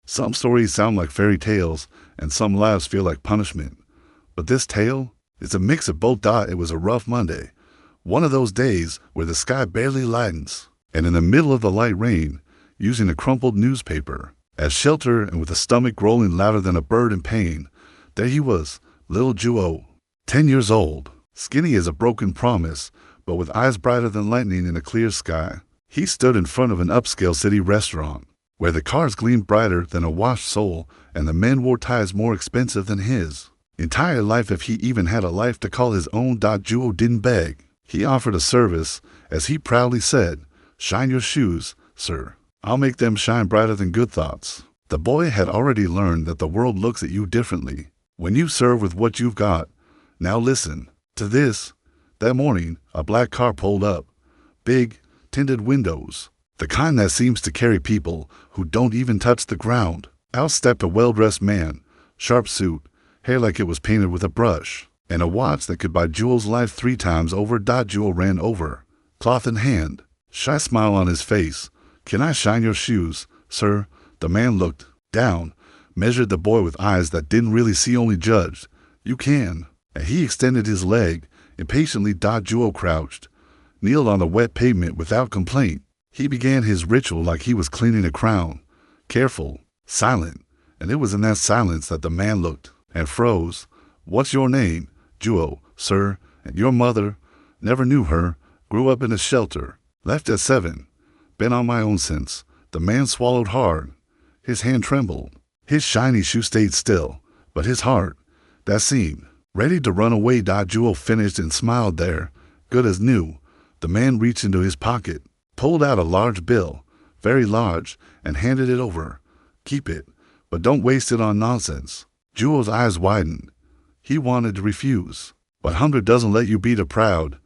Some stories sound like fairy tales, and some lives feel like punishment. But this tale is a mix of both. It was a rough Monday, one of those days where the sky barely lightens, and in the middle of the light rain, using a crumpled newspaper as shelter and with a stomach growling louder than a bird in pain, there he was, little João, 10 years old, skinny as a broken promise, but with eyes brighter than lightning in a clear sky. He stood in front of an upscale city restaurant, where the cars gleamed brighter than a washed soul and the men wore ties more expensive than his entire life, if he even had a life to call his own. João didn't beg. He offered a service, as he proudly said, "Shine your shoes, sir. I'll make them shine brighter than good thoughts." The boy had already learned that the world looks at you differently when you serve with what you've got. Now listen to this. That morning, a black car pulled up. Big, tinted windows, the kind that seems to carry people who don't even touch the ground. Out stepped a well-dressed man, sharp suit, hair like it was painted with a brush, and a watch that could buy Joel's life 3 times over. Joel ran over, cloth in hand, shy smile on his face. "Can I shine your shoes, sir?" The man looked down, measured the boy with eyes that didn't really see, only judged. "You can." And he extended his leg impatiently. Joel crouched, kneeled on the wet pavement without complaint. He began his ritual like he was cleaning a crown, careful, silent, and it was in that silence that the man looked and froze. "What's your name?" "João, sir." "And your mother?" "Never knew her. Grew up in a shelter. Left at 7. Been on my own since." The man swallowed hard. His hand trembled. His shiny shoe stayed still, but his heart, that seemed ready to run away. Joel finished and smiled there, good as new. The man reached into his pocket, pulled out a large bill, very large, and handed it over. "Keep it, but don't waste it on nonsense." Joel's eyes widened. He wanted to refuse, but hunger doesn't let you be too proud.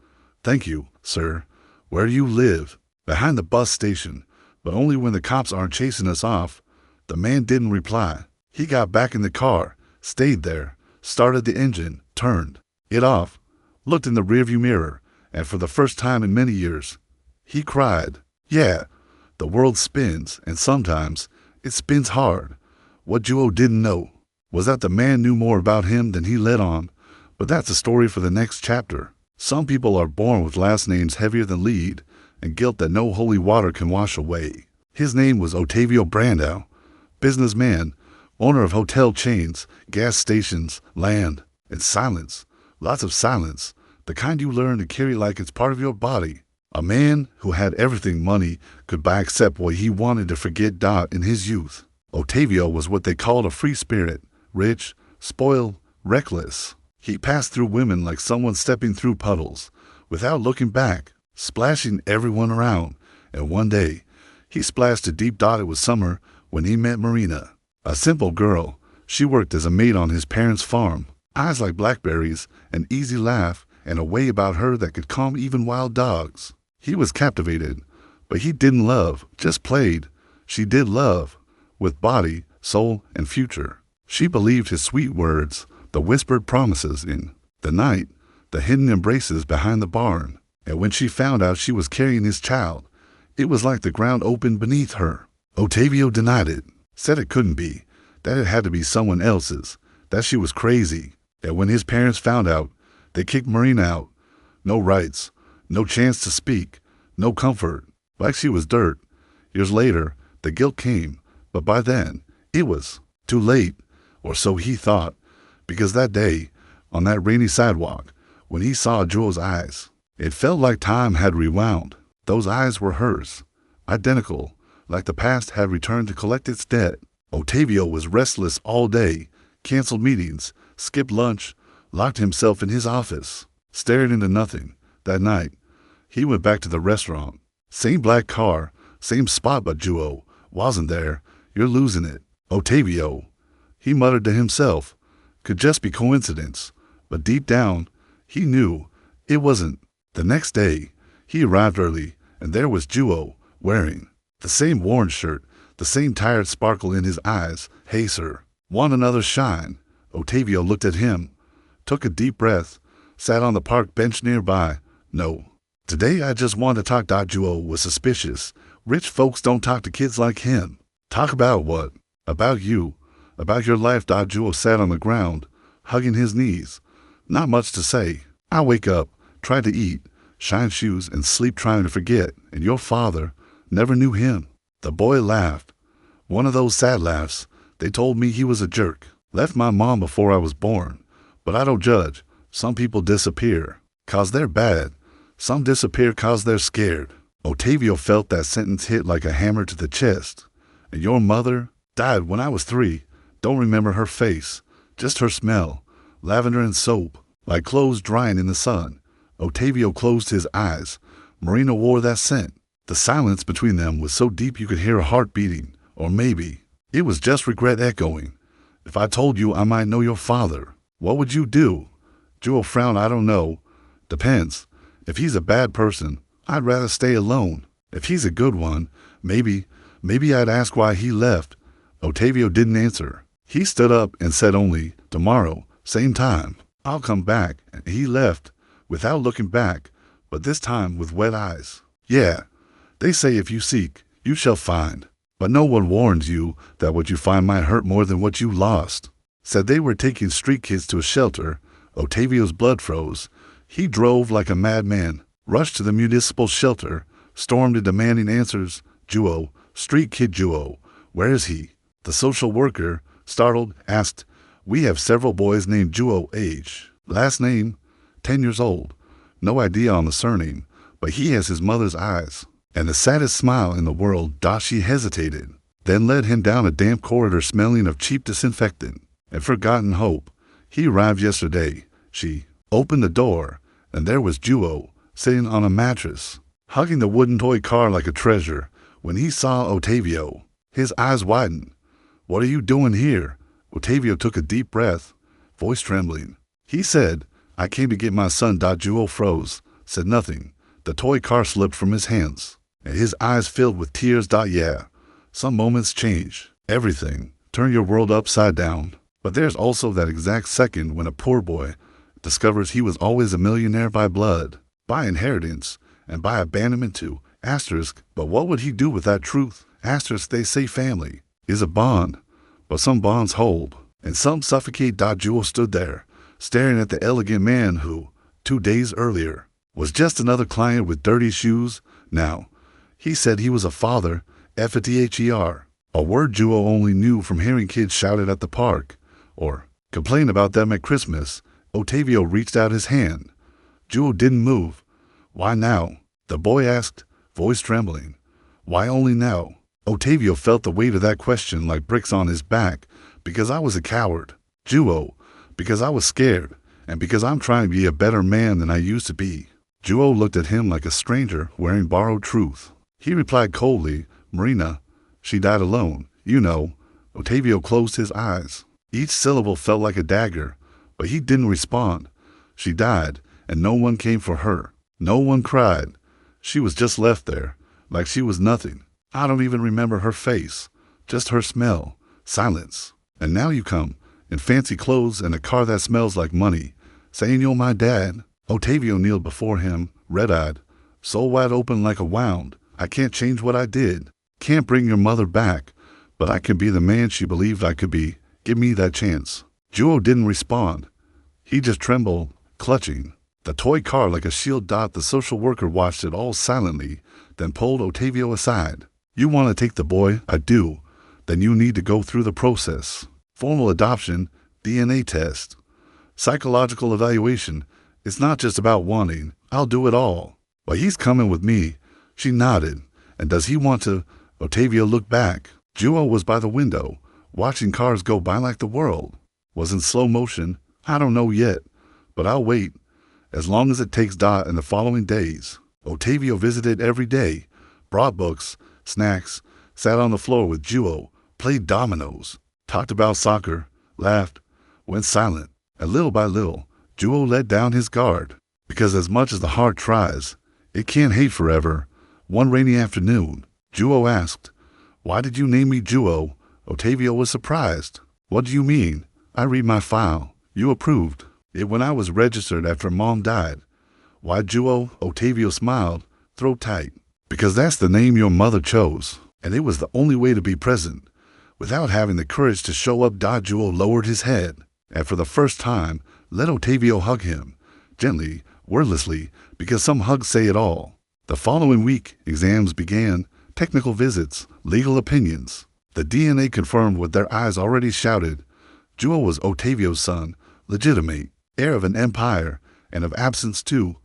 "Thank you, sir." "Where do you live?" "Behind the bus station, but only when the cops aren't chasing us off." The man didn't reply. He got back in the car, stayed there, started the engine, turned it off, looked in the rearview mirror, and for the first time in many years, he cried. Yeah, the world spins, and sometimes it spins hard. What João didn't know was that the man knew more about him than he let on, but that's a story for the next chapter. Some people are born with last names heavier than lead, and guilt that no holy water can wash away. His name was Otavio Brandão, businessman, owner of hotel chains, gas stations, land, and silence. Lots of silence, the kind you learn to carry like it's part of your body. A man who had everything money could buy except what he wanted to forget. In his youth, Otavio was what they called a free spirit, rich, spoiled, reckless. He passed through women like someone stepping through puddles, without looking back, splashing everyone around, and one day, he splashed a deep. It was summer when he met Marina, a simple girl. She worked as a maid on his parents' farm. Eyes like blackberries, an easy laugh, and a way about her that could calm even wild dogs. He was captivated, but he didn't love, just played. She did love, with body, soul, and future. She believed his sweet words, the whispered promises in the night, the hidden embraces behind the barn. And when she found out she was carrying his child, it was like the ground opened beneath her. Otavio denied it, said it couldn't be, that it had to be someone else's, that she was crazy. And when his parents found out, they kicked Marina out. No rights, no chance to speak, no comfort, like she was dirt. Years later, the guilt came, but by then, it was too late, or so he thought, because that day, on that rainy sidewalk, when he saw Joel's eyes, it felt like time had rewound. Those eyes were hers, identical, like the past had returned to collect its debt. Otavio was restless all day, canceled meetings, skipped lunch, locked himself in his office, stared into nothing. That night, he went back to the restaurant. Same black car, same spot, but João wasn't there. You're losing it. Otavio, he muttered to himself, could just be coincidence, but deep down, he knew it wasn't. The next day, he arrived early, and there was João, wearing the same worn shirt, the same tired sparkle in his eyes. Hey, sir, want another shine? Otavio looked at him, took a deep breath, sat on the park bench nearby. No, today I just want to talk. João was suspicious. Rich folks don't talk to kids like him. Talk about what? About you, about your life. João sat on the ground, hugging his knees. Not much to say. I wake up, try to eat, shine shoes, and sleep trying to forget, and your father, never knew him. The boy laughed. One of those sad laughs. They told me he was a jerk. Left my mom before I was born. But I don't judge. Some people disappear, 'cause they're bad. Some disappear 'cause they're scared. Otavio felt that sentence hit like a hammer to the chest. And your mother died when I was 3. Don't remember her face, just her smell. Lavender and soap, like clothes drying in the sun. Otavio closed his eyes. Marina wore that scent. The silence between them was so deep you could hear a heart beating. Or maybe it was just regret echoing. If I told you I might know your father, what would you do? João frowned. I don't know. Depends. If he's a bad person, I'd rather stay alone. If he's a good one, maybe I'd ask why he left. Otavio didn't answer. He stood up and said only, tomorrow, same time, I'll come back. And he left, without looking back, but this time with wet eyes. Yeah, they say if you seek, you shall find. But no one warns you that what you find might hurt more than what you lost. Said they were taking street kids to a shelter. Otavio's blood froze. He drove like a madman, rushed to the municipal shelter, stormed in demanding answers. João, street kid João, where is he? The social worker, startled, asked, we have several boys named João. Age, last name, 10 years old. No idea on the surname, but he has his mother's eyes. And the saddest smile in the world. She hesitated, then led him down a damp corridor smelling of cheap disinfectant and forgotten hope. He arrived yesterday. She opened the door, and there was João, sitting on a mattress, hugging the wooden toy car like a treasure. When he saw Otavio, his eyes widened. What are you doing here? Otavio took a deep breath, voice trembling. He said, I came to get my son. João froze, said nothing. The toy car slipped from his hands, and his eyes filled with tears. Yeah, some moments change everything, turn your world upside down. But there's also that exact second when a poor boy discovers he was always a millionaire by blood, by inheritance, and by abandonment too. Asterisk, but what would he do with that truth? Asterisk, they say family is a bond, but some bonds hold, and some suffocate. João stood there, staring at the elegant man who, 2 days earlier, was just another client with dirty shoes. Now, he said he was a father, father, a word João only knew from hearing kids shout it at the park, or complain about them at Christmas. Otavio reached out his hand. João didn't move. Why now? The boy asked, voice trembling. Why only now? Otavio felt the weight of that question like bricks on his back. Because I was a coward. João, because I was scared, and because I'm trying to be a better man than I used to be. João looked at him like a stranger wearing borrowed truth. He replied coldly, Marina, she died alone, you know. Otavio closed his eyes. Each syllable felt like a dagger, but he didn't respond. She died, and no one came for her. No one cried. She was just left there, like she was nothing. I don't even remember her face, just her smell, silence. And now you come, in fancy clothes and a car that smells like money, saying you're my dad. Otavio kneeled before him, red-eyed, soul wide open like a wound. I can't change what I did, can't bring your mother back, but I can be the man she believed I could be. Give me that chance. João didn't respond. He just trembled, clutching the toy car like a shield. The social worker watched it all silently, then pulled Otavio aside. You want to take the boy? I do. Then you need to go through the process. Formal adoption, DNA test, psychological evaluation. It's not just about wanting. I'll do it all. But he's coming with me. She nodded. And does he want to? Otavio looked back. João was by the window, watching cars go by like the world was in slow motion. I don't know yet, but I'll wait, as long as it takes. In the following days, Otavio visited every day, brought books, snacks, sat on the floor with João, played dominoes, talked about soccer, laughed, went silent. And little by little, João let down his guard, because as much as the heart tries, it can't hate forever. One rainy afternoon, João asked, why did you name me João? Otavio was surprised. What do you mean? I read my file. You approved it when I was registered after Mom died. Why João? Otavio smiled, throat tight. Because that's the name your mother chose, and it was the only way to be present. Without having the courage to show up, João lowered his head, and for the first time, let Otavio hug him, gently, wordlessly, because some hugs say it all. The following week, exams began, technical visits, legal opinions. The DNA confirmed what their eyes already shouted. João was Otavio's son, legitimate, heir of an empire, and of absence too.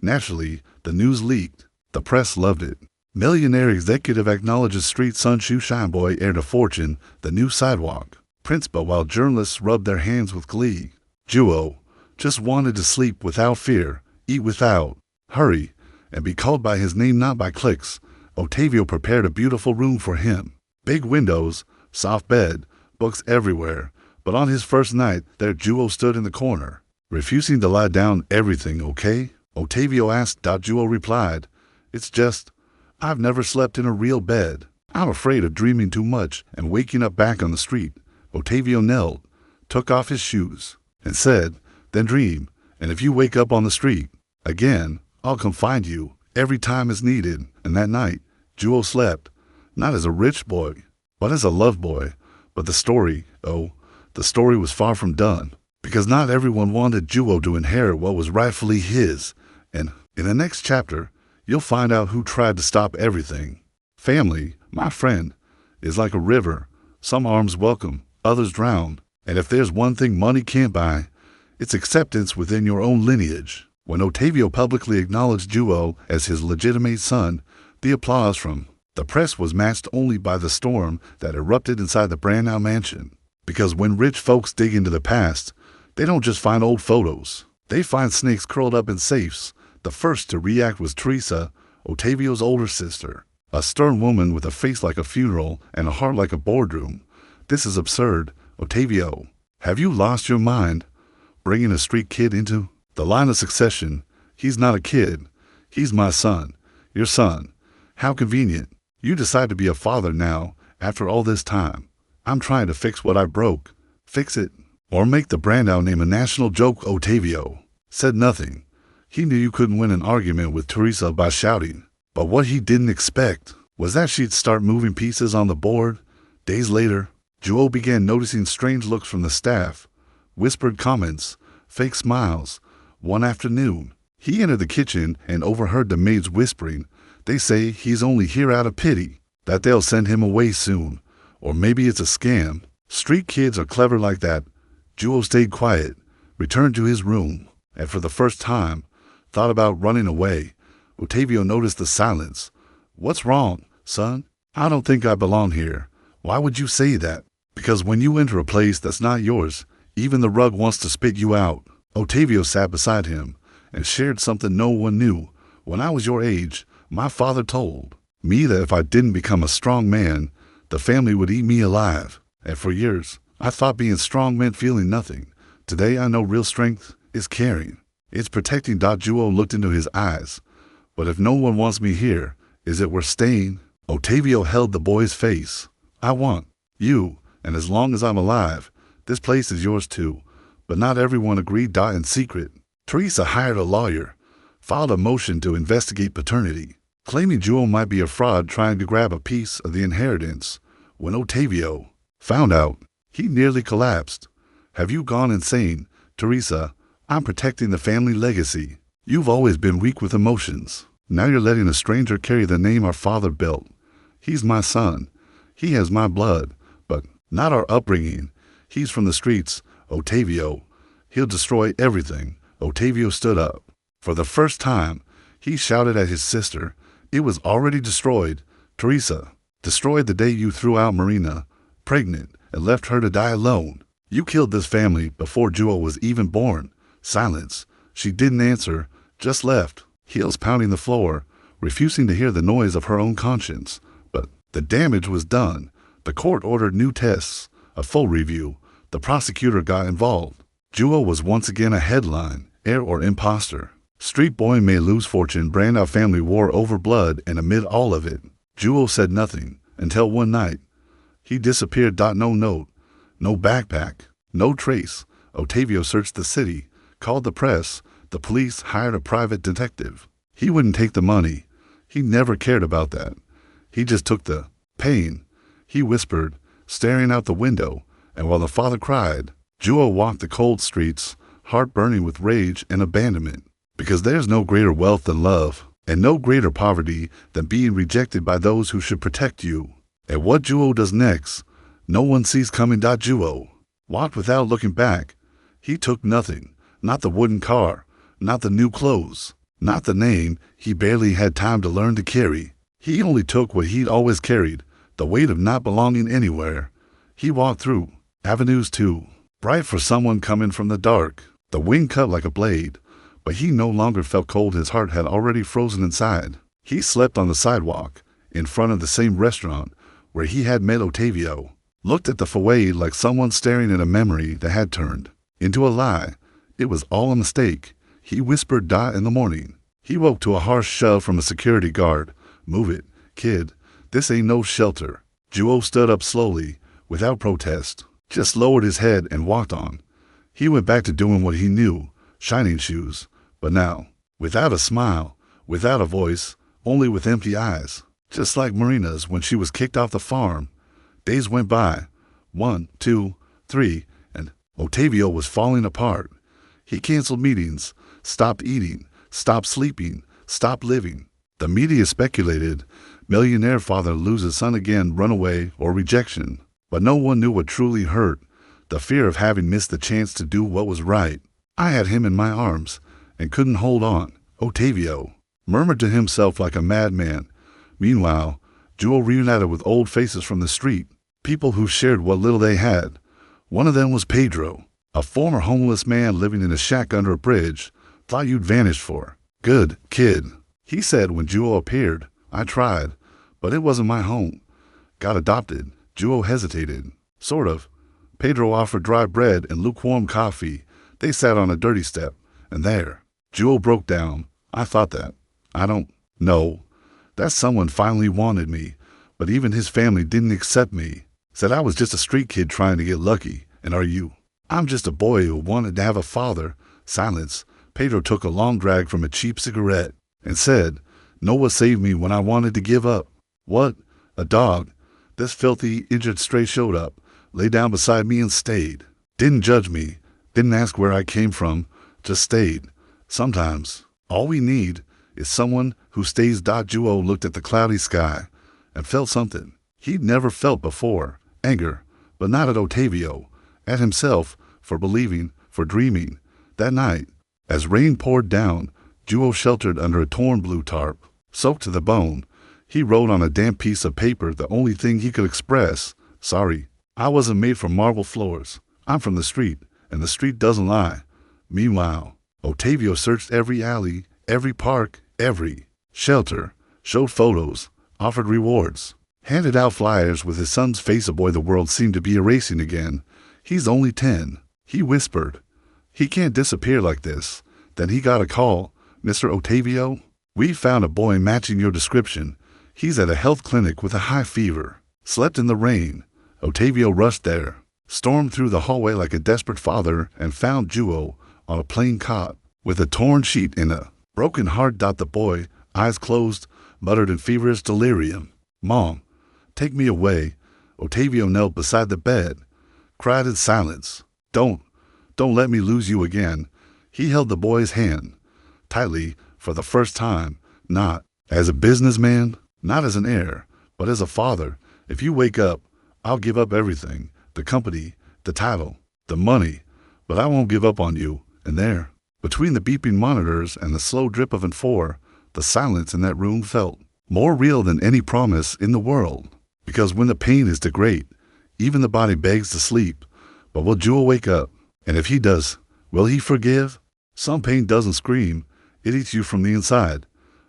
Naturally, the news leaked. The press loved it. Millionaire executive acknowledges street son shoe shine boy heir to fortune, the new sidewalk. Prince, but while journalists rubbed their hands with glee. João just wanted to sleep without fear, eat without hurry, and be called by his name, not by clicks. Otavio prepared a beautiful room for him. Big windows, soft bed, books everywhere. But on his first night, there João stood in the corner, refusing to lie down. Everything okay? Otavio asked. João replied, it's just, I've never slept in a real bed. I'm afraid of dreaming too much and waking up back on the street. Otavio knelt, took off his shoes, and said, then dream, and if you wake up on the street again, I'll come find you every time it's needed. And that night, João slept, not as a rich boy, but as a loved boy. But the story was far from done, because not everyone wanted João to inherit what was rightfully his. And in the next chapter, you'll find out who tried to stop everything. Family, my friend, is like a river. Some arms welcome, others drown. And if there's one thing money can't buy, it's acceptance within your own lineage. When Otavio publicly acknowledged João as his legitimate son, the applause from the press was matched only by the storm that erupted inside the brand-new mansion. Because when rich folks dig into the past, they don't just find old photos. They find snakes curled up in safes. The first to react was Teresa, Otavio's older sister, a stern woman with a face like a funeral and a heart like a boardroom. This is absurd. Otavio, have you lost your mind? Bringing a street kid into the line of succession. He's not a kid. He's my son. Your son. How convenient. You decide to be a father now, after all this time. I'm trying to fix what I broke. Fix it. Or make the Brandau name a national joke. Otavio said nothing. He knew you couldn't win an argument with Teresa by shouting. But what he didn't expect was that she'd start moving pieces on the board. Days later, João began noticing strange looks from the staff, whispered comments, fake smiles. One afternoon, he entered the kitchen and overheard the maids whispering, they say he's only here out of pity, that they'll send him away soon. Or maybe it's a scam. Street kids are clever like that. João stayed quiet, returned to his room, and for the first time, thought about running away. Otavio noticed the silence. What's wrong, son? I don't think I belong here. Why would you say that? Because when you enter a place that's not yours, even the rug wants to spit you out. Otavio sat beside him and shared something no one knew. When I was your age, my father told me that if I didn't become a strong man, the family would eat me alive. And for years, I thought being strong meant feeling nothing. Today I know real strength is caring. It's protecting. João looked into his eyes. But if no one wants me here, is it worth staying? Otavio held the boy's face. I want you, and as long as I'm alive, this place is yours too. But not everyone agreed. In secret, Teresa hired a lawyer, filed a motion to investigate paternity, claiming João might be a fraud trying to grab a piece of the inheritance. When Otavio found out, he nearly collapsed. Have you gone insane, Teresa? I'm protecting the family legacy. You've always been weak with emotions. Now you're letting a stranger carry the name our father built. He's my son. He has my blood, but not our upbringing. He's from the streets, Otavio. He'll destroy everything. Otavio stood up. For the first time, he shouted at his sister. It was already destroyed. Teresa, destroyed the day you threw out Marina, pregnant, and left her to die alone. You killed this family before João was even born. Silence. She didn't answer, just left, heels pounding the floor, refusing to hear the noise of her own conscience. But the damage was done. The court ordered new tests, a full review. The prosecutor got involved. João was once again a headline, heir or imposter. Street boy may lose fortune. Brandau family war over blood, and amid all of it, João said nothing until one night. He disappeared. No note, no backpack, no trace. Otavio searched the city, called the press. The police hired a private detective. He wouldn't take the money. He never cared about that. He just took the pain. He whispered, staring out the window, and while the father cried, João walked the cold streets, heart burning with rage and abandonment. Because there's no greater wealth than love, and no greater poverty than being rejected by those who should protect you. And what João does next, no one sees coming. João walked without looking back. He took nothing, not the wooden car, not the new clothes, not the name he barely had time to learn to carry. He only took what he'd always carried, the weight of not belonging anywhere. He walked through avenues too, bright for someone coming from the dark, the wind cut like a blade, but he no longer felt cold. His heart had already frozen inside. He slept on the sidewalk, in front of the same restaurant where he had met Otavio, looked at the foyer like someone staring at a memory that had turned into a lie. It was all a mistake. He whispered in the morning. He woke to a harsh shove from a security guard. Move it, kid. This ain't no shelter. João stood up slowly, without protest, just lowered his head and walked on. He went back to doing what he knew, shining shoes, but now, without a smile, without a voice, only with empty eyes, just like Marina's when she was kicked off the farm. Days went by, 1, 2, 3, and Otavio was falling apart. He canceled meetings, stopped eating, stopped sleeping, stopped living. The media speculated, millionaire father loses son again, runaway, or rejection. But no one knew what truly hurt, the fear of having missed the chance to do what was right. I had him in my arms and couldn't hold on. Otavio murmured to himself like a madman. Meanwhile, João reunited with old faces from the street, people who shared what little they had. One of them was Pedro, a former homeless man living in a shack under a bridge. Thought you'd vanished for. Good kid, he said when João appeared. I tried, but it wasn't my home. Got adopted. João hesitated. Sort of. Pedro offered dry bread and lukewarm coffee. They sat on a dirty step, and there, João broke down. I thought that. I don't know. That someone finally wanted me, but even his family didn't accept me. Said I was just a street kid trying to get lucky. And are you? I'm just a boy who wanted to have a father. Silence. Pedro took a long drag from a cheap cigarette and said, know what saved me when I wanted to give up? What? A dog. This filthy, injured stray showed up, lay down beside me and stayed. Didn't judge me, didn't ask where I came from, just stayed. Sometimes, all we need is someone who stays. João looked at the cloudy sky and felt something he'd never felt before. Anger, but not at Otavio, at himself for believing, for dreaming. That night, as rain poured down, João sheltered under a torn blue tarp, soaked to the bone. He wrote on a damp piece of paper the only thing he could express. Sorry, I wasn't made for marble floors. I'm from the street, and the street doesn't lie. Meanwhile, Otavio searched every alley, every park, every shelter, showed photos, offered rewards, handed out flyers with his son's face. A boy the world seemed to be erasing again. He's only 10, he whispered. He can't disappear like this. Then he got a call. Mr. Otavio, we found a boy matching your description. He's at a health clinic with a high fever. Slept in the rain. Otavio rushed there, stormed through the hallway like a desperate father, and found João on a plain cot with a torn sheet in a broken heart. The boy, eyes closed, muttered in feverish delirium. Mom, take me away. Otavio knelt beside the bed, cried in silence. Don't let me lose you again. He held the boy's hand, tightly, for the first time, not as a businessman, not as an heir, but as a father. If you wake up, I'll give up everything, the company, the title, the money, but I won't give up on you. And there, between the beeping monitors and the slow drip of N4, the silence in that room felt more real than any promise in the world. Because when the pain is too great, even the body begs to sleep. But will João wake up? And if he does, will he forgive? Some pain doesn't scream. It eats you from the inside,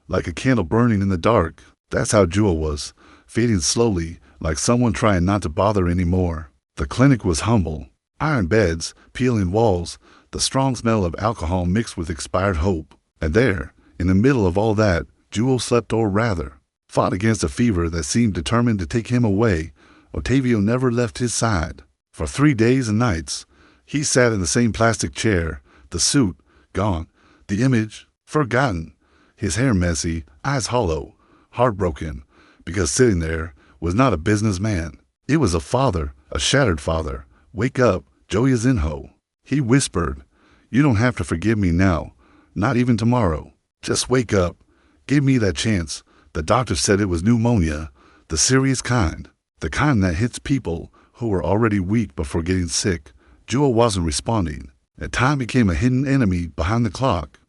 like a candle burning in the dark. That's how João was, fading slowly, like someone trying not to bother anymore. The clinic was humble. Iron beds, peeling walls, the strong smell of alcohol mixed with expired hope. And there, in the middle of all that, João slept, or rather, fought against a fever that seemed determined to take him away. Otavio never left his side. For 3 days and nights, he sat in the same plastic chair, the suit gone, the image forgotten, his hair messy, eyes hollow, heartbroken, because sitting there was not a businessman. It was a father, A shattered father. Wake up, Joey is in ho. He whispered, you don't have to forgive me now, not even tomorrow. Just wake up. Give me that chance. The doctor said it was pneumonia, the serious kind, the kind that hits people who were already weak before getting sick. João wasn't responding, and time became a hidden enemy behind the clock.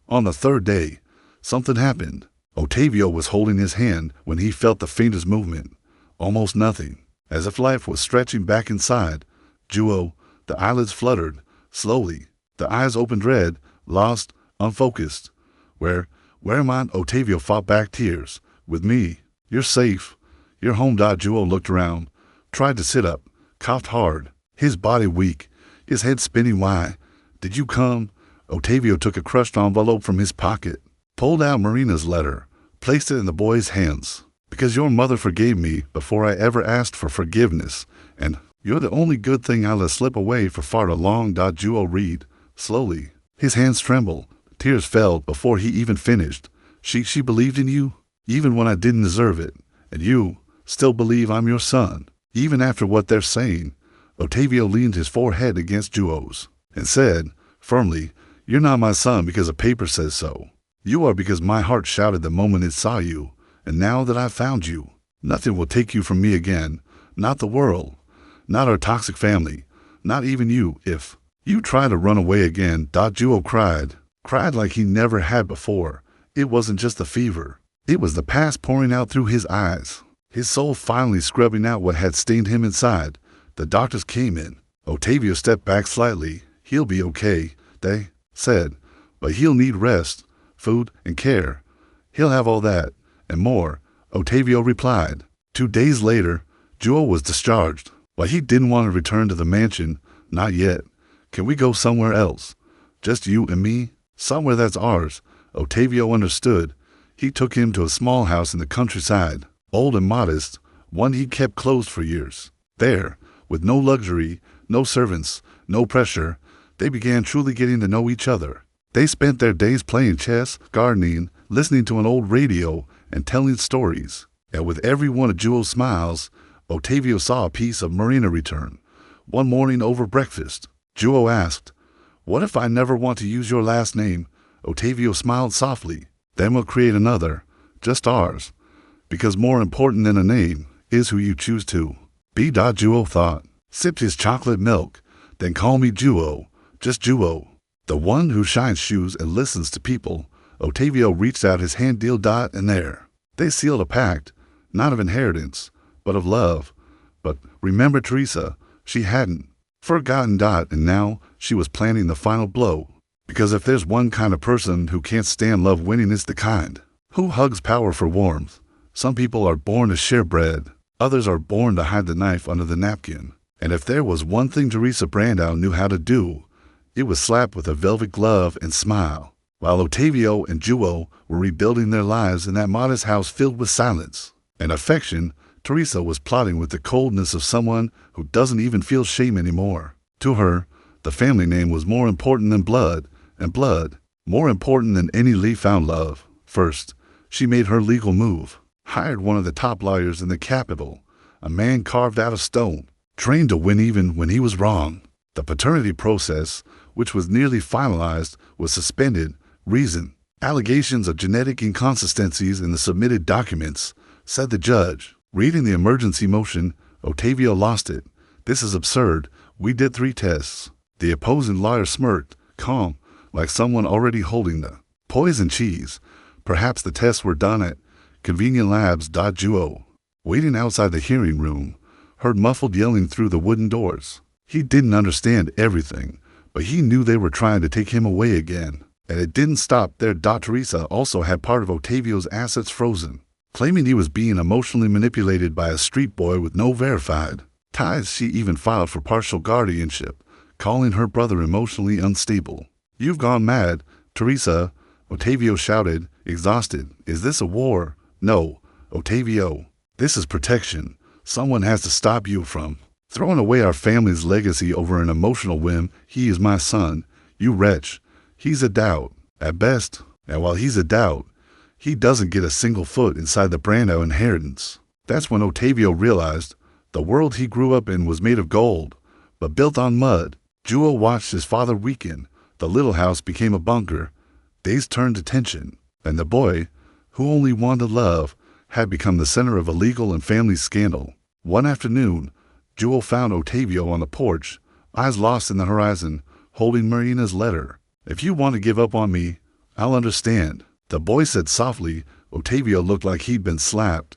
On the third day, something happened. Otavio was holding his hand when he felt the faintest movement. Almost nothing. As if life was stretching back inside. João, the eyelids fluttered, slowly. The eyes opened red, lost, unfocused. Where am I? Otavio fought back tears. With me. You're safe. You're home. João looked around, tried to sit up, coughed hard, his body weak, his head spinning. Why did you come? Otavio took a crushed envelope from his pocket, pulled out Marina's letter, placed it in the boy's hands. Because your mother forgave me before I ever asked for forgiveness, and you're the only good thing I let slip away for far too long. João read, slowly. His hands trembled. Tears fell before he even finished. She believed in you, even when I didn't deserve it. And you still believe I'm your son, even after what they're saying. Otavio leaned his forehead against João's and said, firmly, you're not my son because a paper says so. You are because my heart shouted the moment it saw you. And now that I've found you, nothing will take you from me again. Not the world, not our toxic family, not even you. If you try to run away again, João cried like he never had before. It wasn't just the fever. It was the past pouring out through his eyes, his soul finally scrubbing out what had stained him inside. The doctors came in. Otavio stepped back slightly. He'll be okay, they said, but he'll need rest, food, and care. He'll have all that and more, Otavio replied. 2 days later, João was discharged, but he didn't want to return to the mansion. Not yet. Can we go somewhere else? Just you and me? Somewhere that's ours. Otavio understood. He took him to a small house in the countryside, old and modest, one he'd kept closed for years. There, with no luxury, no servants, no pressure, they began truly getting to know each other. They spent their days playing chess, gardening, listening to an old radio, and telling stories. And with every one of João's smiles, Otavio saw a piece of Marina return. One morning over breakfast, João asked, what if I never want to use your last name? Otavio smiled softly. Then we'll create another, just ours. Because more important than a name is who you choose to be. João thought, sipped his chocolate milk, then call me João, just João. The one who shines shoes and listens to people. Otavio reached out his hand deal. And there, they sealed a pact, not of inheritance, but of love. But remember Teresa, she hadn't forgotten. And now she was planning the final blow. Because if there's one kind of person who can't stand love winning, it's the kind who hugs power for warmth. Some people are born to share bread. Others are born to hide the knife under the napkin. And if there was one thing Teresa Brandau knew how to do, it was slap with a velvet glove and smile. While Otavio and João were rebuilding their lives in that modest house filled with silence and affection, Teresa was plotting with the coldness of someone who doesn't even feel shame anymore. To her, the family name was more important than blood, and blood more important than any Lee found love. First, she made her legal move, hired one of the top lawyers in the capital, a man carved out of stone, trained to win even when he was wrong. The paternity process, which was nearly finalized, was suspended. Reason: allegations of genetic inconsistencies in the submitted documents, said the judge. Reading the emergency motion, Otavio lost it. This is absurd. We did 3 tests. The opposing lawyer smirked, calm, like someone already holding the poison cheese. Perhaps the tests were done at convenient labs. João, waiting outside the hearing room, heard muffled yelling through the wooden doors. He didn't understand everything, but he knew they were trying to take him away again. And it didn't stop there. Teresa also had part of Otavio's assets frozen, claiming he was being emotionally manipulated by a street boy with no verified ties. She even filed for partial guardianship, calling her brother emotionally unstable. You've gone mad, Teresa, Otavio shouted, exhausted. Is this a war? No, Otavio. This is protection. Someone has to stop you from throwing away our family's legacy over an emotional whim. He is my son, you wretch. He's a doubt, at best, and while he's a doubt, he doesn't get a single foot inside the Brandau inheritance. That's when Otavio realized The world he grew up in was made of gold, but built on mud. João watched his father weaken. The little house became a bunker. Days turned to tension, and the boy, who only wanted love, had become the center of a legal and family scandal. One afternoon, João found Otavio on the porch, eyes lost in the horizon, holding Marina's letter. "If you want to give up on me, I'll understand," the boy said softly. Otavio looked like he'd been slapped.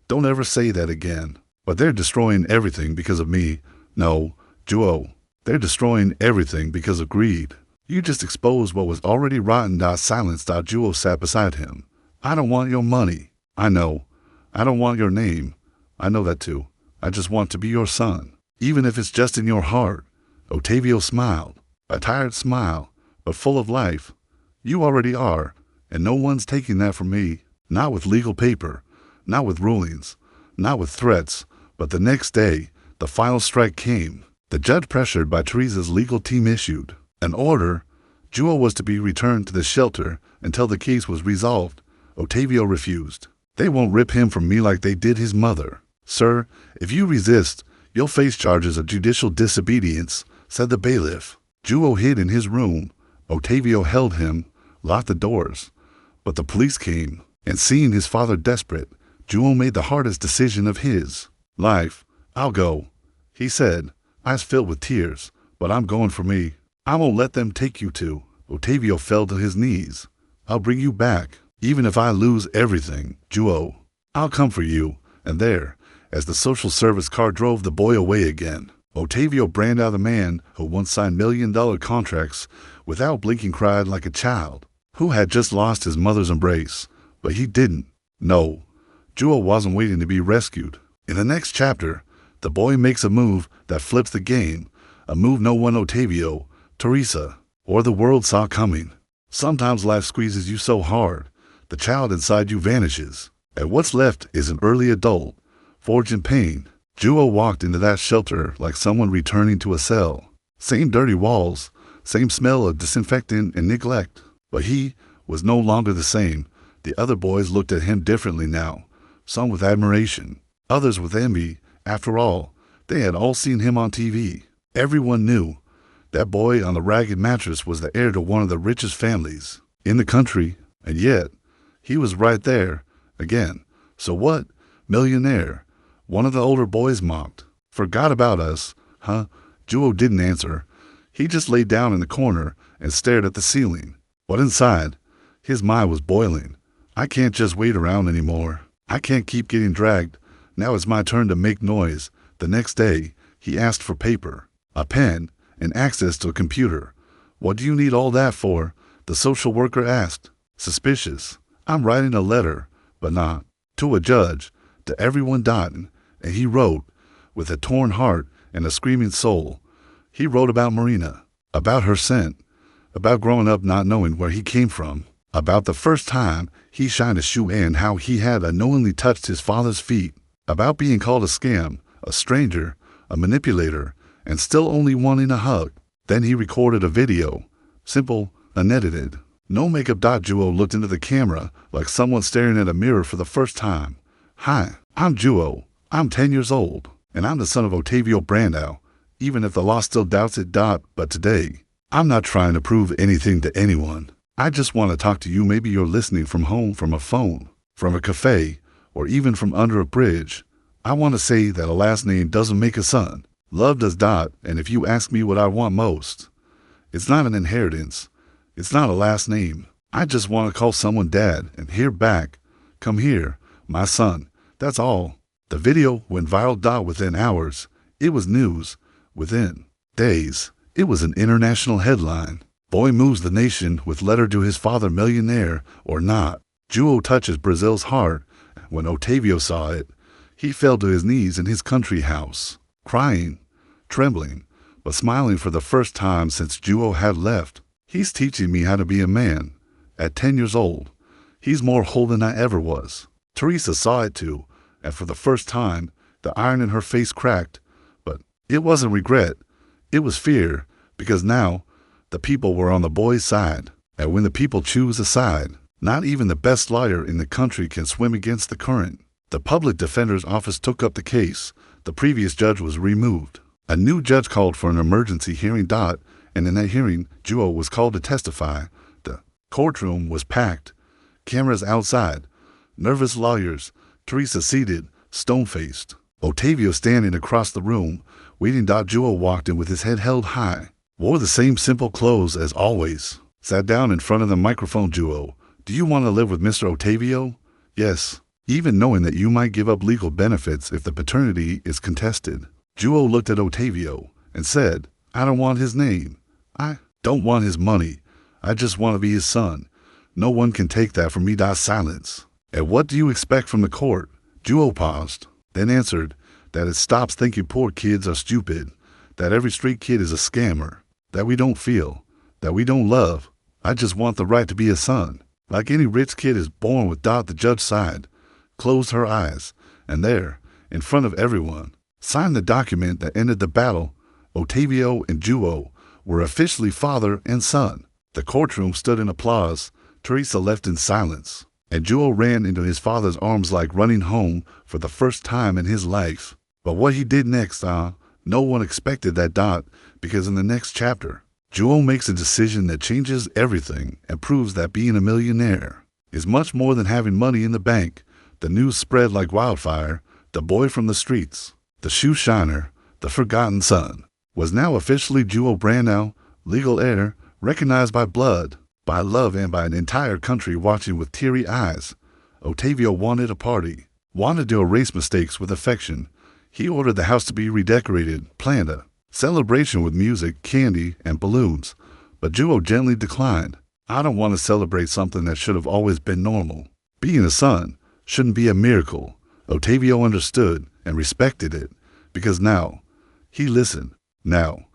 "Don't ever say that again." "But they're destroying everything because of me." "No, João, they're destroying everything because of greed. You just exposed what was already rotten." Silence. João sat beside him. "I don't want your money." "I know. I don't want your name." "I know that too. I just want to be your son, even if it's just in your heart." Otavio smiled, a tired smile, but full of life. "You already are, and no one's taking that from me. Not with legal paper, not with rulings, not with threats." But the next day, the final strike came. The judge, pressured by Teresa's legal team, issued an order. João was to be returned to the shelter until the case was resolved. Otavio refused. "They won't rip him from me like they did his mother." "Sir, if you resist, you'll face charges of judicial disobedience," said the bailiff. João hid in his room. Otavio held him, locked the doors. But the police came, and seeing his father desperate, João made the hardest decision of his life. "I'll go," he said, eyes filled with tears, "but I'm going for me. I won't let them take you too." Otavio fell to his knees. "I'll bring you back, even if I lose everything, João. I'll come for you." And there, as the social service car drove the boy away again, Otavio branded out the man who once signed $1 million contracts without blinking, cried like a child who had just lost his mother's embrace. But he didn't. No, João wasn't waiting to be rescued. In the next chapter, the boy makes a move that flips the game, a move no one, Otavio, Teresa, or the world saw coming. Sometimes life squeezes you so hard, the child inside you vanishes, and what's left is an early adult, forged in pain. João walked into that shelter like someone returning to a cell. Same dirty walls, same smell of disinfectant and neglect. But he was no longer the same. The other boys looked at him differently now, some with admiration, others with envy. After all, they had all seen him on TV. Everyone knew that boy on the ragged mattress was the heir to one of the richest families in the country, and yet he was right there again. "So what? Millionaire?" one of the older boys mocked. "Forgot about us, huh?" João didn't answer. He just lay down in the corner and stared at the ceiling. But inside, his mind was boiling. "I can't just wait around anymore. I can't keep getting dragged. Now it's my turn to make noise." The next day, he asked for paper, a pen, and access to a computer. "What do you need all that for?" the social worker asked, suspicious. "I'm writing a letter, but not to a judge, to everyone." And he wrote, with a torn heart and a screaming soul. He wrote about Marina, about her scent, about growing up not knowing where he came from, about the first time he shined a shoe and how he had unknowingly touched his father's feet, about being called a scam, a stranger, a manipulator, and still only wanting a hug. Then he recorded a video, simple, unedited, no makeup. João looked into the camera like someone staring at a mirror for the first time. "Hi, I'm João. I'm 10 years old, and I'm the son of Otavio Brandão, even if the law still doubts it. But today, I'm not trying to prove anything to anyone. I just want to talk to you. Maybe you're listening from home, from a phone, from a cafe, or even from under a bridge. I want to say that a last name doesn't make a son. Love does. And if you ask me what I want most, it's not an inheritance. It's not a last name. I just want to call someone dad and hear back, 'Come here, my son.' That's all." The video went viral. Within hours, it was news. Within days, it was an international headline. "Boy moves the nation with letter to his father, millionaire or not." João touches Brazil's heart. When Otavio saw it, he fell to his knees in his country house, crying, trembling, but smiling for the first time since João had left. "He's teaching me how to be a man. At 10 years old, he's more whole than I ever was." Teresa saw it too, and for the first time, the iron in her face cracked. But it wasn't regret, it was fear, because now the people were on the boy's side. And when the people choose a side, not even the best lawyer in the country can swim against the current. The public defender's office took up the case. The previous judge was removed. A new judge called for an emergency hearing. And in that hearing, João was called to testify. The courtroom was packed. Cameras outside. Nervous lawyers. Teresa seated, stone-faced. Otavio standing across the room, waiting. João walked in with his head held high. Wore the same simple clothes as always. Sat down in front of the microphone. João, do you want to live with Mr. Otavio? Yes, even knowing that you might give up legal benefits if the paternity is contested. João looked at Otavio and said, I don't want his name. I don't want his money. I just want to be his son. No one can take that from me. Silence. And what do you expect from the court? João paused, then answered that it stops thinking poor kids are stupid, that every street kid is a scammer, that we don't feel, that we don't love. I just want the right to be a son. Like any rich kid is born with. The judge sighed, closed her eyes, and there, in front of everyone, signed the document that ended the battle. Otavio and João were officially father and son. The courtroom stood in applause. Teresa left in silence, and João ran into his father's arms like running home for the first time in his life. But what he did next, no one expected that. Because in the next chapter, João makes a decision that changes everything and proves that being a millionaire is much more than having money in the bank. The news spread like wildfire. The boy from the streets, the shoe shiner, the forgotten son, was now officially João Brandão, legal heir, recognized by blood, by love, and by an entire country watching with teary eyes. Otavio wanted a party, wanted to erase mistakes with affection. He ordered the house to be redecorated, planned a celebration with music, candy, and balloons. But João gently declined. I don't want to celebrate something that should have always been normal. Being a son shouldn't be a miracle. Otavio understood and respected it, because now he listened. Now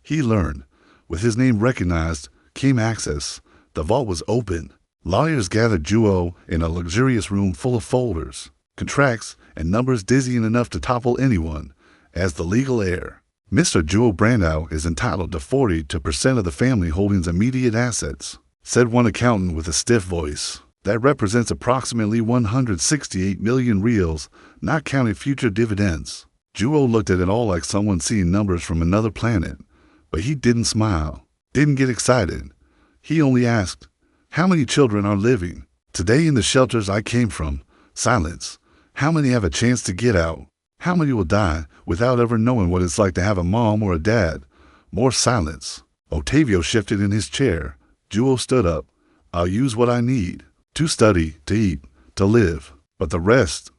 he learned. With his name recognized came access. The vault was open. Lawyers gathered João in a luxurious room full of folders, contracts, and numbers dizzying enough to topple anyone. As the legal heir, Mr. João Brandão is entitled to 40% of the family holdings' immediate assets, said one accountant with a stiff voice. That represents approximately 168 million reals, not counting future dividends. João looked at it all like someone seeing numbers from another planet, but he didn't smile, didn't get excited. He only asked, how many children are living today in the shelters I came from? Silence. How many have a chance to get out? How many will die without ever knowing what it's like to have a mom or a dad? More silence. Otavio shifted in his chair. João stood up. I'll use what I need. To study, to eat, to live. But the rest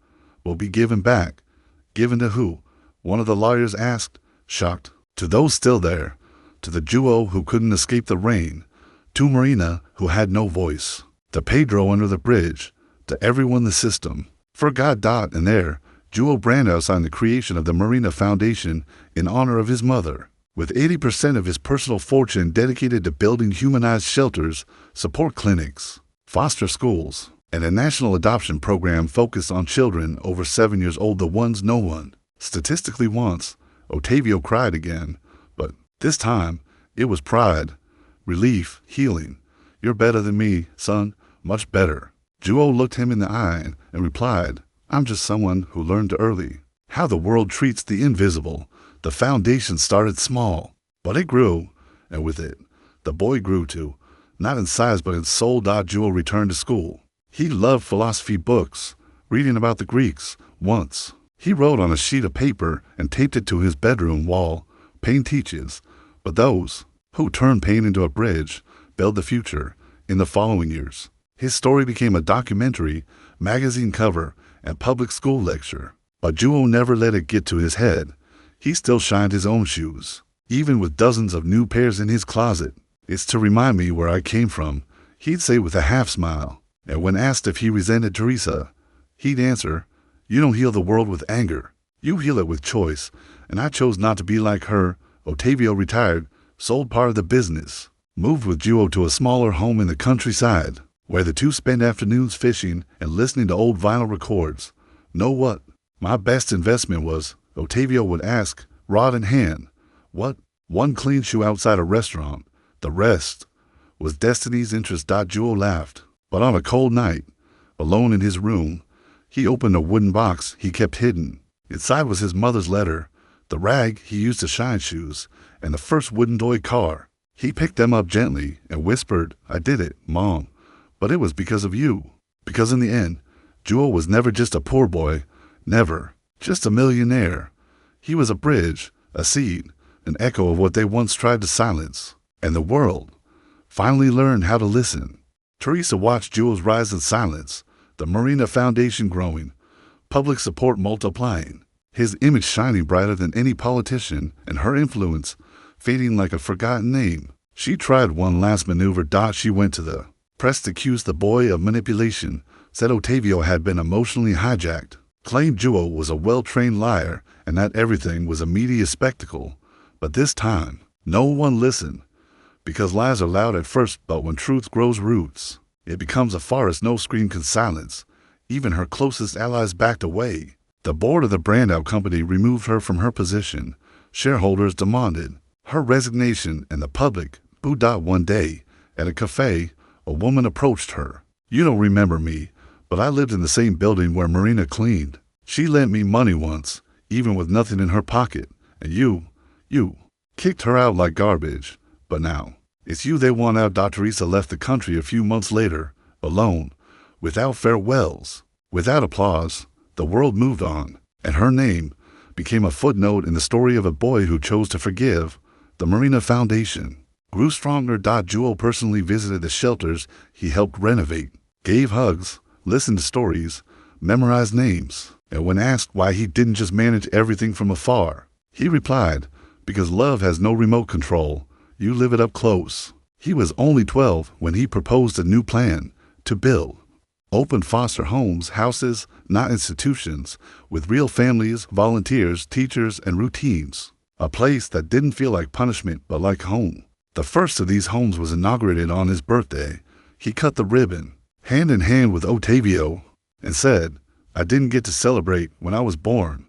will be given back. Given to who? One of the lawyers asked, shocked. To those still there. To the João who couldn't escape the rain. To Marina, who had no voice. To Pedro under the bridge. To everyone the system. Forgot. And there, João Brandão signed the creation of the Marina Foundation in honor of his mother, with 80% of his personal fortune dedicated to building humanized shelters, support clinics, foster schools, and a national adoption program focused on children over 7 years old, the ones no one statistically wants. Otavio cried again, but this time it was pride, relief, healing. You're better than me, son, much better. João looked him in the eye and replied, I'm just someone who learned early how the world treats the invisible. The foundation started small, but it grew, and with it, the boy grew too, not in size but in soul. João returned to school. He loved philosophy books, reading about the Greeks. Once, he wrote on a sheet of paper and taped it to his bedroom wall, pain teaches, but those who turn pain into a bridge build the future. In the following years, his story became a documentary, magazine cover, and public school lecture. But João never let it get to his head. He still shined his own shoes, even with dozens of new pairs in his closet. It's to remind me where I came from, he'd say with a half smile. And when asked if he resented Teresa, he'd answer, you don't heal the world with anger. You heal it with choice, and I chose not to be like her. Otavio retired, sold part of the business, moved with João to a smaller home in the countryside, where the two spent afternoons fishing and listening to old vinyl records. Know what my best investment was? Otavio would ask, rod in hand. What? One clean shoe outside a restaurant. The rest was destiny's interest. João laughed. But on a cold night, alone in his room, he opened a wooden box he kept hidden. Inside was his mother's letter, the rag he used to shine shoes, and the first wooden toy car. He picked them up gently and whispered, "I did it, Mom, but it was because of you." Because in the end, João was never just a poor boy, never, just a millionaire. He was a bridge, a seed, an echo of what they once tried to silence. And the world finally learned how to listen. Teresa watched João's rise in silence, the Millionaire Foundation growing, public support multiplying, his image shining brighter than any politician, and her influence fading like a forgotten name. She tried one last maneuver. She went to the press to accuse the boy of manipulation, said Otavio had been emotionally hijacked, claimed João was a well-trained liar and that everything was a media spectacle. But this time, no one listened, because lies are loud at first, but when truth grows roots, it becomes a forest no scream can silence. Even her closest allies backed away. The board of the brand-out company removed her from her position. Shareholders demanded her resignation, and the public booed. One day, at a cafe, a woman approached her. "You don't remember me, but I lived in the same building where Marina cleaned. She lent me money once, even with nothing in her pocket, and you kicked her out like garbage. But now, it's you they want out." Teresa left the country a few months later, alone, without farewells, without applause. The world moved on, and her name became a footnote in the story of a boy who chose to forgive. The Millionaire Foundation grew stronger. João personally visited the shelters he helped renovate, gave hugs, listened to stories, memorized names, and when asked why he didn't just manage everything from afar, he replied, "Because love has no remote control. You live it up close." He was only 12 when he proposed a new plan to build open foster homes, houses, not institutions, with real families, volunteers, teachers, and routines. A place that didn't feel like punishment but like home. The first of these homes was inaugurated on his birthday. He cut the ribbon, hand in hand with Otavio, and said, "I didn't get to celebrate when I was born,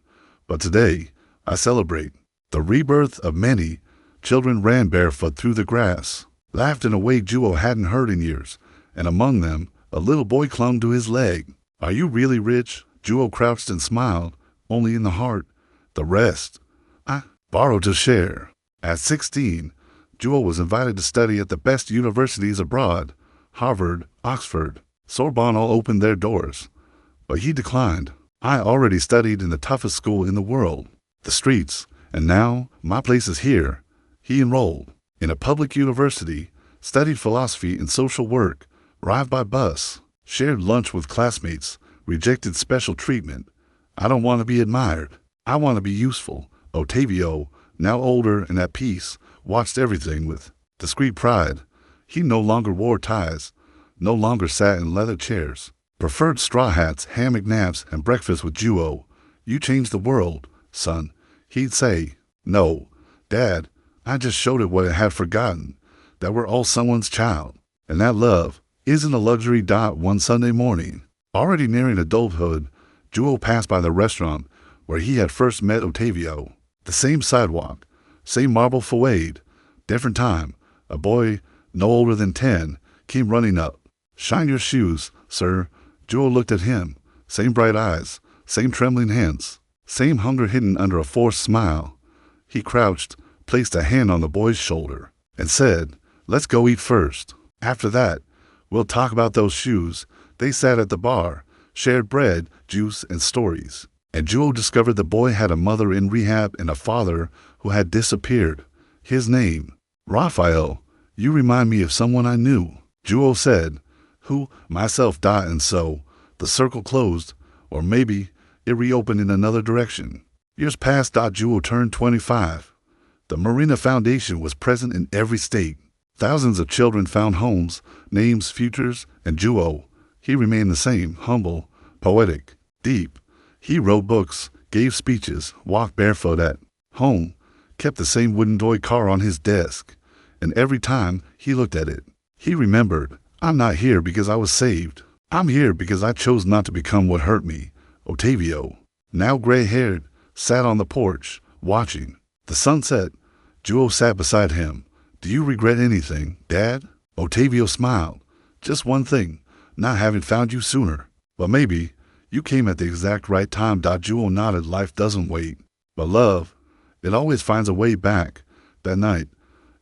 but today I celebrate." The rebirth of many children ran barefoot through the grass, laughed in a way João hadn't heard in years, and among them, a little boy clung to his leg. "Are you really rich?" João crouched and smiled, "Only in the heart. The rest, I borrow to share." At 16, João was invited to study at the best universities abroad. Harvard, Oxford, Sorbonne all opened their doors. But he declined. "I already studied in the toughest school in the world, the streets, and now my place is here." He enrolled in a public university, studied philosophy and social work, arrived by bus, shared lunch with classmates, rejected special treatment. "I don't want to be admired. I want to be useful." Otavio, now older and at peace, watched everything with discreet pride. He no longer wore ties, no longer sat in leather chairs, preferred straw hats, hammock naps, and breakfast with João. "You changed the world, son," he'd say. "No, Dad, I just showed it what it had forgotten, that we're all someone's child, and that love isn't a luxury." One Sunday morning, already nearing adulthood, João passed by the restaurant where he had first met Otavio. The same sidewalk, same marble facade, different time. A boy no older than 10 came running up. "Shine your shoes, sir." João looked at him. Same bright eyes, same trembling hands, same hunger hidden under a forced smile. He crouched, placed a hand on the boy's shoulder, and said, "Let's go eat first. After that, we'll talk about those shoes." They sat at the bar, shared bread, juice, and stories. And João discovered the boy had a mother in rehab and a father who had disappeared. His name, Rafael. "You remind me of someone I knew," João said. "Who?" "Myself." And so, the circle closed, or maybe it reopened in another direction. Years passed. João turned 25. The Millionaire Foundation was present in every state. Thousands of children found homes, names, futures, and João, he remained the same, humble, poetic, deep. He wrote books, gave speeches, walked barefoot at home, kept the same wooden toy car on his desk, and every time he looked at it, he remembered, "I'm not here because I was saved. I'm here because I chose not to become what hurt me." Otavio, now gray-haired, sat on the porch, watching the sunset. João sat beside him. "Do you regret anything, Dad?" Otavio smiled. "Just one thing, not having found you sooner. But maybe You came at the exact right time. Jewel nodded. Life doesn't wait. But love, it always finds a way back. That night,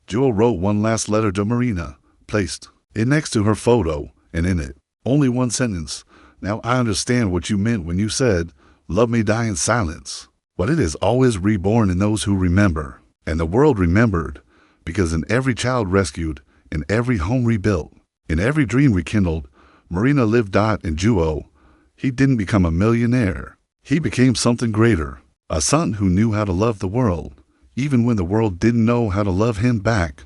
Jewel wrote one last letter to Marina, placed it next to her photo, and in it, only one sentence. Now I understand what you meant when you said, love may die in silence, but it is always reborn in those who remember. And the world remembered, because in every child rescued, in every home rebuilt, in every dream rekindled, Marina lived. And João, he didn't become a millionaire. He became something greater, a son who knew how to love the world, even when the world didn't know how to love him back.